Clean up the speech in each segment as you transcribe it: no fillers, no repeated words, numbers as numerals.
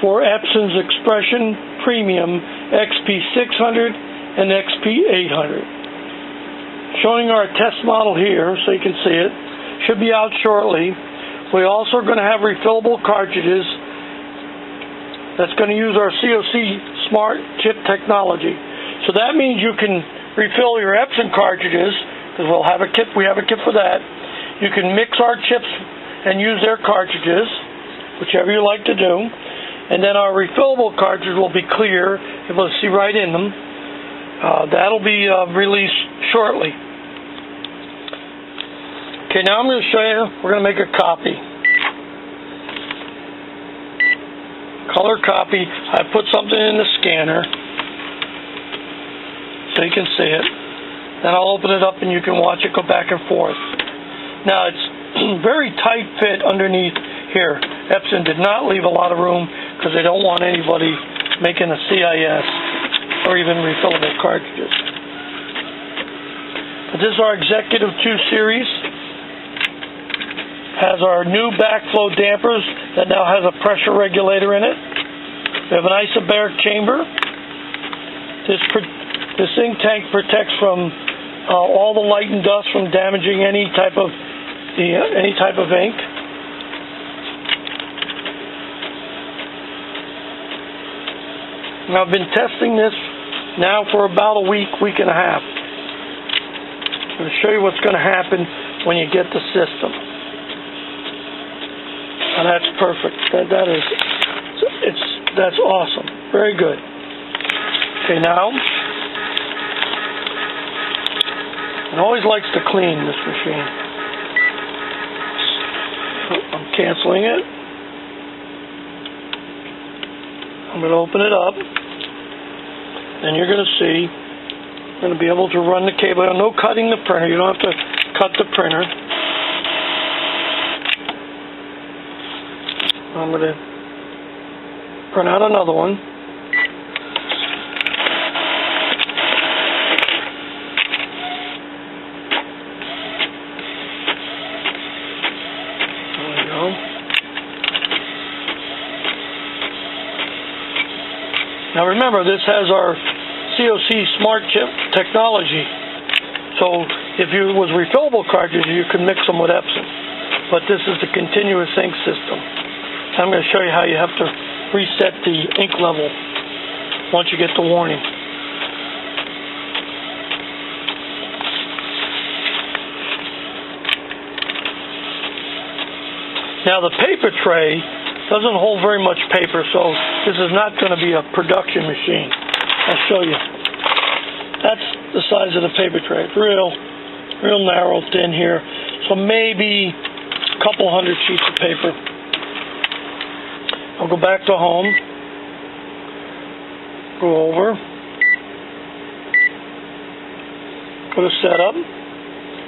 for Epson's Expression Premium XP-600 and XP-800. Showing our test model here so you can see it. Should be out shortly. We're also going to have refillable cartridges that's going to use our COC Smart Chip technology. So that means you can refill your Epson cartridges, because we have a kit for that. You can mix our chips and use their cartridges, whichever you like to do. And then our refillable cartridge will be clear. You'll be able to see right in them. That'll be released shortly. Okay, now I'm going to show you, we're going to make a copy. Color copy. I put something in the scanner so you can see it. Then I'll open it up and you can watch it go back and forth. Now it's very tight fit underneath here. Epson did not leave a lot of room because they don't want anybody making a CIS or even refillable cartridges. But this is our Executive 2 series. Has our new backflow dampers that now has a pressure regulator in it. We have an isobaric chamber. This ink tank protects from all the light and dust from damaging any type of ink. Now, I've been testing this now for about a week and a half. I'm going to show you what's going to happen when you get the system. And that's perfect. That's awesome. Very good. Okay, now, it always likes to clean, this machine. So I'm canceling it. I'm going to open it up. And you're going to see, I'm going to be able to run the cable. No cutting the printer. You don't have to cut the printer. I'm going to print out another one. There we go. Now remember, this has our COC Smart Chip technology. So if it was refillable cartridges, you could mix them with Epson. But this is the continuous ink system. I'm going to show you how you have to reset the ink level once you get the warning. Now the paper tray doesn't hold very much paper, so this is not going to be a production machine. I'll show you. That's the size of the paper tray. It's real narrow, thin here. So maybe a couple hundred sheets of paper. I'll go back to home, go over, go to setup,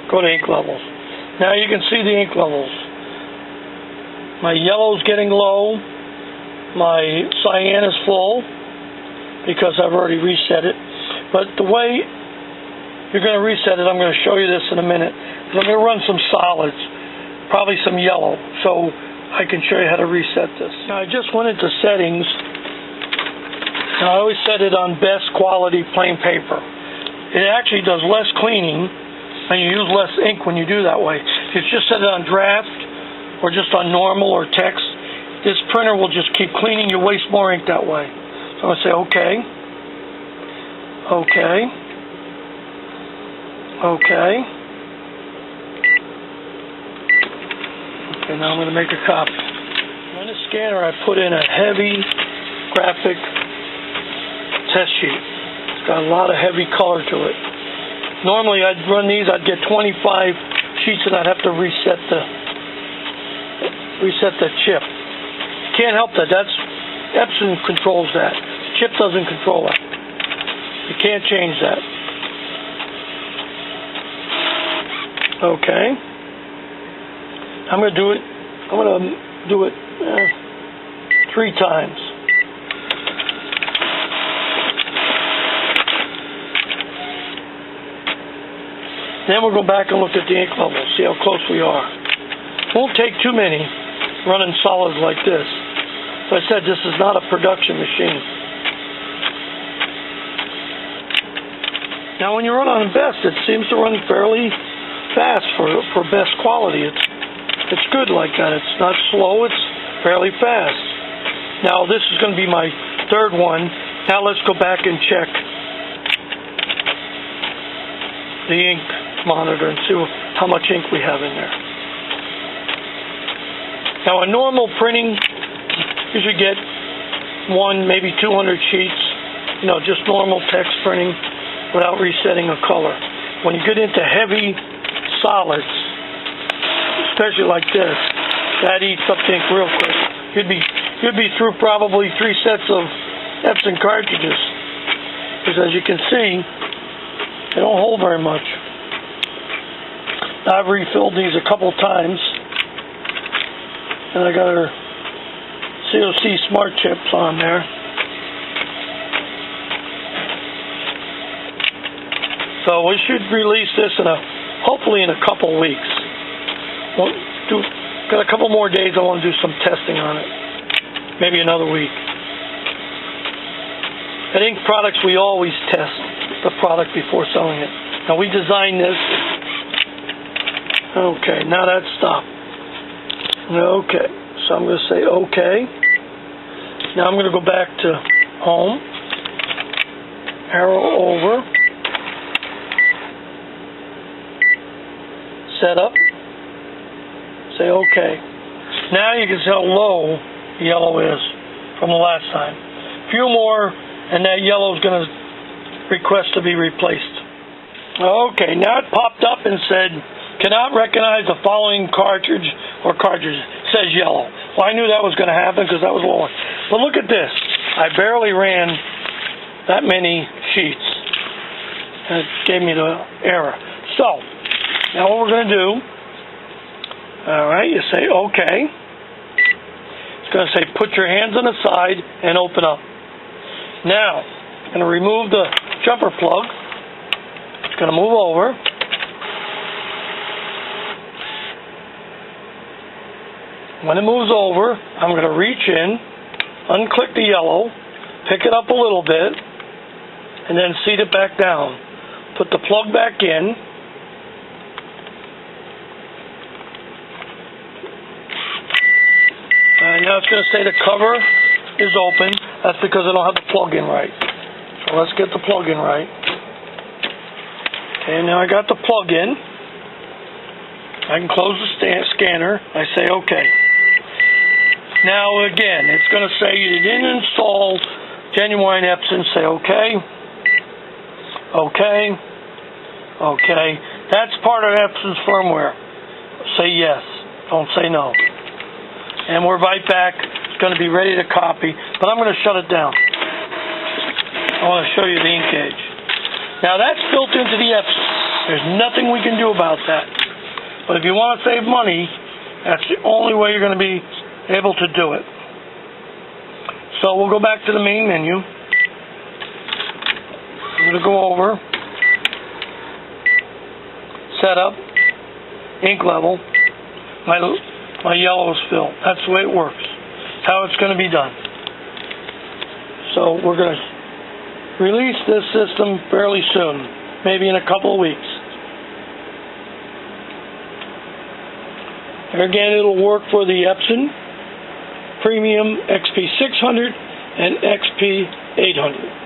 go to ink levels. Now you can see the ink levels. My yellow's getting low, my cyan is full because I've already reset it. But the way you're going to reset it, I'm going to show you this in a minute. I'm going to run some solids, probably some yellow. So I can show you how to reset this. Now I just went into settings, and I always set it on best quality plain paper. It actually does less cleaning, and you use less ink when you do that way. If you just set it on draft, or just on normal or text, this printer will just keep cleaning. You waste more ink that way. So I'm going to say OK, OK, OK. Okay, now I'm going to make a copy. On the scanner, I put in a heavy graphic test sheet. It's got a lot of heavy color to it. Normally, I'd run these, I'd get 25 sheets, and I'd have to reset the chip. Can't help that. Epson controls that. The chip doesn't control that. You can't change that. Okay. I'm going to do it 3 times. Then we'll go back and look at the ink levels, see how close we are. Won't take too many running solids like this. As I said, this is not a production machine. Now, when you run on best, it seems to run fairly fast for best quality. It's good like that. It's not slow. It's fairly fast. Now, this is going to be my third one. Now, let's go back and check the ink monitor and see how much ink we have in there. Now, a normal printing, you should get 1, maybe 200 sheets, just normal text printing without resetting a color. When you get into heavy solids, especially like this, that eats up ink real quick. You'd be through probably 3 sets of Epson cartridges, because as you can see, they don't hold very much. I've refilled these a couple times, and I got our COC Smart Chips on there. So we should release this hopefully in a couple weeks. Got a couple more days. I want to do some testing on it. Maybe another week. At Ink Products, we always test the product before selling it. Now, we designed this. Okay, now that's stopped. Okay, so I'm going to say okay. Now I'm going to go back to Home. Arrow over. Setup. Say okay. Now you can see how low yellow is from the last time. A few more, and that yellow is going to request to be replaced. Okay, now it popped up and said, cannot recognize the following cartridge or cartridge. It says yellow. Well, I knew that was going to happen because that was low. But look at this. I barely ran that many sheets, and it gave me the error. So, now what we're going to do, all right, you say okay. It's going to say put your hands on the side and open up. Now, I'm going to remove the jumper plug. It's going to move over. When it moves over, I'm going to reach in, unclick the yellow, pick it up a little bit, and then seat it back down. Put the plug back in. Now it's going to say the cover is open. That's because I don't have the plug in right. So let's get the plug in right. Okay, now I got the plug in. I can close the scanner. I say okay. Now again, it's going to say you didn't install genuine Epson. Say okay. Okay. Okay. That's part of Epson's firmware. Say yes. Don't say no. And we're right back. It's going to be ready to copy, but I'm going to shut it down. I want to show you the ink gauge. Now that's built into the Epson. There's nothing we can do about that. But if you want to save money, that's the only way you're going to be able to do it. So we'll go back to the main menu. I'm going to go over, Setup, Ink Level, my yellow is filled. That's the way it works. That's how it's going to be done. So we're going to release this system fairly soon, maybe in a couple of weeks. And again, it'll work for the Epson Premium XP-600 and XP-800.